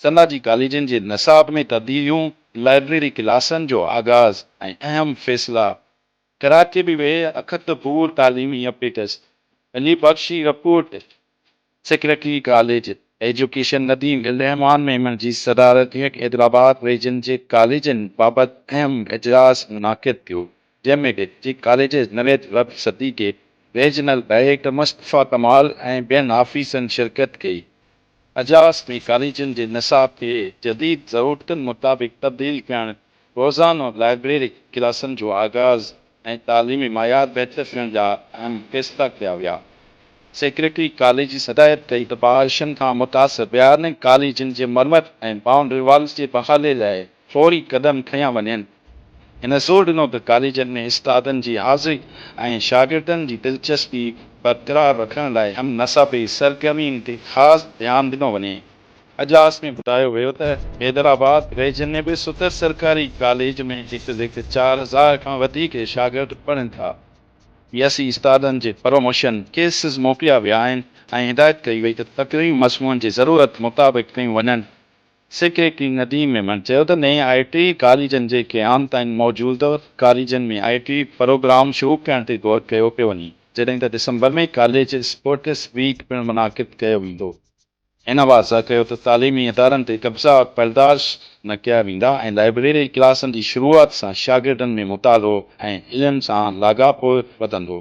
सनाजी कॉलेजनि जे निसाब में तब्दीलियूं, लाइब्रेरी क्लासनि जो आगाज़ ऐं अहम फ़ैसिला। कराची में वे अखतपूर तालीमी updates Ali Bakhshi report secretary college education Nadeem Rehman Memon जी सदारत हैदराबाद रीजन जे कॉलेजनि बाबति अहम इजलास मुनाक़िद थियो, जंहिंमें डिस्ट्रिक्ट कॉलेज नवेद रब सदी के रीजनल डायरेक्टर मुस्तफ़ा कमाल ऐं ॿियनि ऑफिसनि शिरकत कई। इजलास में कॉलेजनि जे निसाब खे जदीद ज़रूरतुनि मुताबिक़ तब्दील करणु, रोज़ाना लाइब्रेरी क्लासनि जो आगाज़ ऐं तालीमी मयार बहितर करण जा अहम फ़ैसिला कया विया। सेक्रेटरी कॉलेज जी हिदायत कई त बारिशनि खां मुतासिर ॿियनि कॉलेजनि जे मरमत ऐं बाउंड्री वॉल्स जे बहाली लाइ फौरी क़दम खंया वञनि। हिन ज़ोर ॾिनो त कॉलेजनि में उस्तादनि जी हाज़िरी ऐं शागिर्दनि जी दिलचस्पी बरक़रार रखण लाइ हम नसाबी सरगर्मियुनि ते ख़ासि ध्यानु ॾिनो वञे। इजलास में ॿुधायो वियो त हैदराबाद रीजन में बि 70 सरकारी कॉलेज में हिकु 4000 खां वधीक शागिर्द पढ़नि था। यसी उस्तादनि जे प्रमोशन केसिस मोकिलिया विया आहिनि ऐं हिदायत कई वई त तक़रीब मज़मून जी ज़रूरत मुताबिक़ कयूं वञनि। सेक्रेटरी नदीम मेमन चयो त नए IIT कॉलेजनि जे क़याम ताईं मौजूदु कॉलेजनि में IIT प्रोग्राम शुरू करण ते गौर कयो पियो वञे, जॾहिं त दिसंबर में कॉलेज स्पोर्ट्स वीक पिणु मुनाक़िद कयो वेंदो। हिन वाज़ा कयो त तालीमी इदारनि ते कब्ज़ा बर्दाश्त न कया वेंदा ऐं लाइब्रेरी क्लासनि जी शुरूआति सां शागिर्दनि में मुतालो ऐं इल्म सां लाॻापो वधंदो।